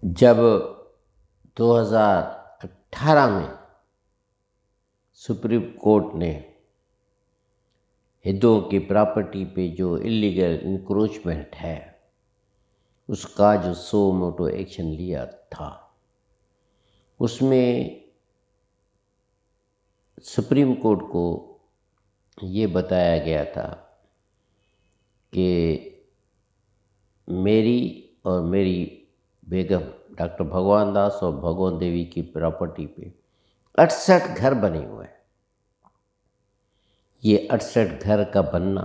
جب 2018 میں supreme court نے ہندوؤں کی پراپرٹی پہ جو اللیگل انکروچمنٹ ہے اس کا جو سو موٹو ایکشن لیا تھا، اس میں سپریم کورٹ کو یہ بتایا گیا تھا کہ میری اور میری بیگم ڈاکٹر بھگوان داس اور بھگوان دیوی کی پراپرٹی پہ 68 گھر بنے ہوئے ہیں۔ یہ 68 گھر کا بننا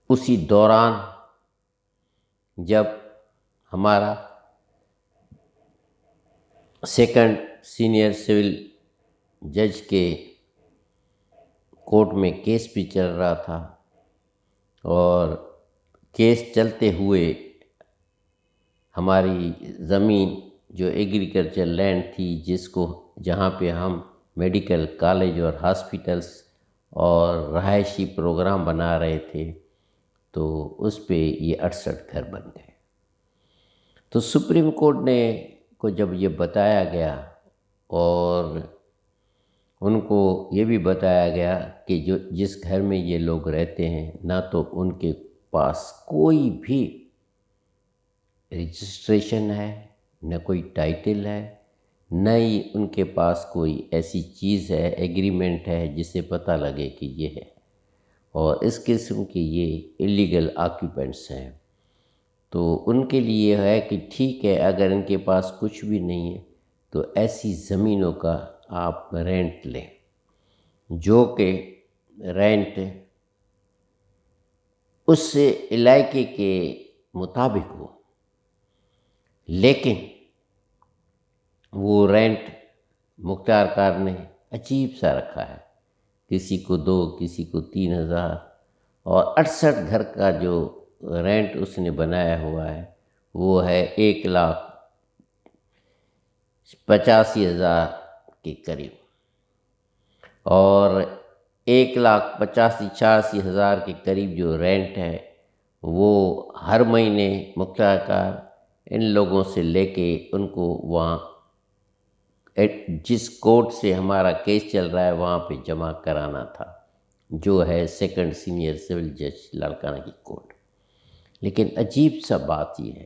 اسی دوران جب ہمارا سیکنڈ سینئر سول جج کے کورٹ میں کیس بھی چل رہا تھا، اور کیس چلتے ہوئے ہماری زمین جو ایگریکلچر لینڈ تھی، جہاں پہ ہم میڈیکل کالج اور ہاسپٹلس اور رہائشی پروگرام بنا رہے تھے، تو اس پہ یہ 68 گھر بن گئے۔ تو سپریم کورٹ کو جب یہ بتایا گیا اور ان کو یہ بھی بتایا گیا کہ جس گھر میں یہ لوگ رہتے ہیں، نہ تو ان کے پاس کوئی بھی رجسٹریشن ہے، نہ کوئی ٹائٹل ہے، نہ ہی ان کے پاس کوئی ایسی چیز ہے، ایگریمنٹ ہے جس سے پتہ لگے کہ یہ ہے، اور اس قسم کے یہ اللیگل آکیوپینٹس ہیں۔ تو ان کے لیے ہے کہ ٹھیک ہے، اگر ان کے پاس کچھ بھی نہیں ہے تو ایسی زمینوں کا آپ رینٹ لیں، جو کہ رینٹ اس علاقے کے مطابق ہو، لیکن وہ رینٹ مختار کار نے عجیب سا رکھا ہے، کسی کو 2، کسی کو 3000، اور 68 گھر کا جو رینٹ اس نے بنایا ہوا ہے وہ ہے 1,85,000 کے قریب، اور 1,85,000 کے قریب جو رینٹ ہے وہ ہر مہینے مختار کار ان لوگوں سے لے کے ان کو وہاں جس کورٹ سے ہمارا کیس چل رہا ہے وہاں پہ جمع کرانا تھا، جو ہے سیکنڈ سینئر سول جج لاڑکانہ کی کورٹ۔ لیکن عجیب سا بات یہ ہے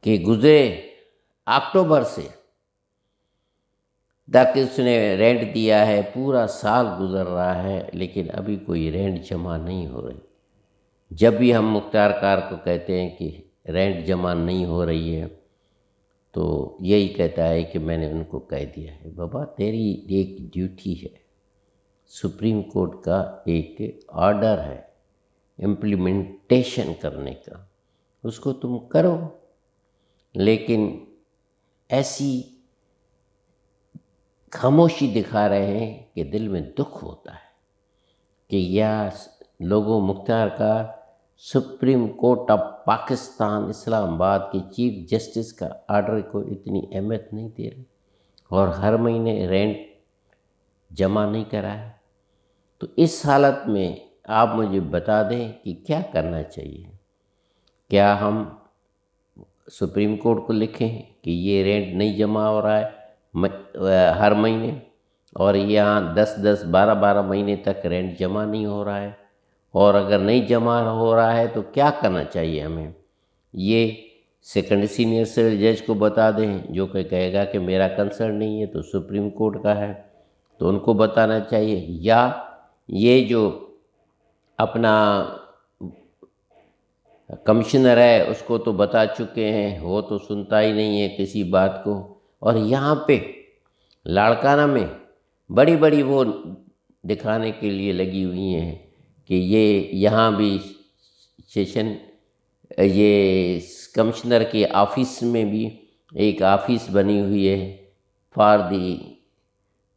کہ گزرے اکتوبر سے تک اس نے رینٹ دیا ہے، پورا سال گزر رہا ہے، لیکن ابھی کوئی رینٹ جمع نہیں ہو رہی۔ جب بھی ہم مختار کار کو کہتے ہیں کہ رینٹ جمع نہیں ہو رہی ہے، تو یہی کہتا ہے کہ میں نے ان کو کہہ دیا ہے۔ بابا، تیری ایک ڈیوٹی ہے، سپریم کورٹ کا ایک آرڈر ہے امپلیمنٹیشن کرنے کا، اس کو تم کرو، لیکن ایسی خاموشی دکھا رہے ہیں کہ دل میں دکھ ہوتا ہے کہ یا لوگوں مختار کار سپریم کورٹ آف پاکستان اسلام آباد کے چیف جسٹس کا آرڈر کو اتنی اہمیت نہیں دے رہے، اور ہر مہینے رینٹ جمع نہیں کرائے۔ تو اس حالت میں آپ مجھے بتا دیں کہ کیا کرنا چاہیے؟ کیا ہم سپریم کورٹ کو لکھیں کہ یہ رینٹ نہیں جمع ہو رہا ہے ہر مہینے، اور یہاں 10 12 مہینے تک رینٹ جمع نہیں ہو رہا ہے، اور اگر نہیں جمع ہو رہا ہے تو کیا کرنا چاہیے ہمیں؟ یہ سیکنڈ سینئر سول جج کو بتا دیں، جو کہ کہے گا کہ میرا کنسرن نہیں ہے، تو سپریم کورٹ کا ہے تو ان کو بتانا چاہیے، یا یہ جو اپنا کمشنر ہے اس کو تو بتا چکے ہیں، وہ تو سنتا ہی نہیں ہے کسی بات کو، اور یہاں پہ لاڑکانہ میں بڑی بڑی وہ دکھانے کے لیے لگی ہوئی ہیں کہ یہ یہاں بھی یہ کمشنر کے آفس میں بھی ایک آفس بنی ہوئی ہے فار دی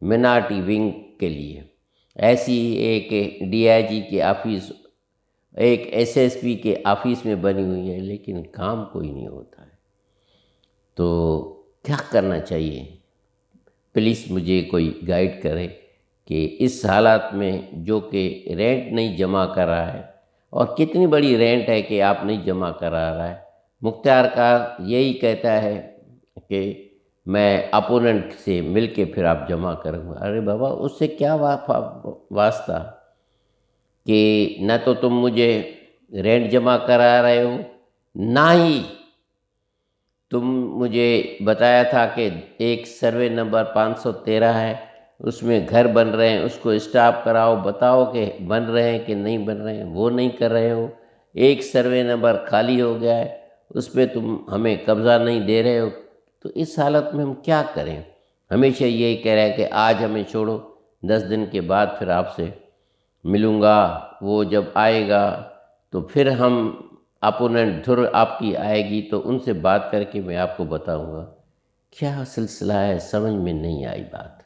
منارٹی ونگ کے لیے، ایسی ایک ڈی آئی جی کے آفس، ایک ایس ایس پی کے آفس میں بنی ہوئی ہے، لیکن کام کوئی نہیں ہوتا ہے۔ تو کیا کرنا چاہیے؟ پلیز مجھے کوئی گائیڈ کرے کہ اس حالات میں جو کہ رینٹ نہیں جمع کر رہا ہے، اور کتنی بڑی رینٹ ہے کہ آپ نہیں جمع کرا رہا ہے، مختار کار یہی کہتا ہے کہ میں اپوننٹ سے مل کے پھر آپ جمع کروں گا۔ ارے بابا، اس سے کیا واسطہ کہ نہ تو تم مجھے رینٹ جمع کرا رہے ہو، نہ ہی تم مجھے بتایا تھا کہ ایک سروے نمبر 513 ہے، اس میں گھر بن رہے ہیں، اس کو اسٹاپ کراؤ، بتاؤ کہ بن رہے ہیں کہ نہیں بن رہے ہیں، وہ نہیں کر رہے ہو۔ ایک سروے نمبر خالی ہو گیا ہے، اس پہ تم ہمیں قبضہ نہیں دے رہے ہو، تو اس حالت میں ہم کیا کریں؟ ہمیشہ یہی کہہ رہے ہیں کہ آج ہمیں چھوڑو، 10 دن کے بعد پھر آپ سے ملوں گا، وہ جب آئے گا تو پھر ہم اپوننٹ دھر آپ کی آئے گی تو ان سے بات کر کے میں آپ کو بتاؤں گا۔ کیا سلسلہ ہے، سمجھ میں نہیں آئی بات۔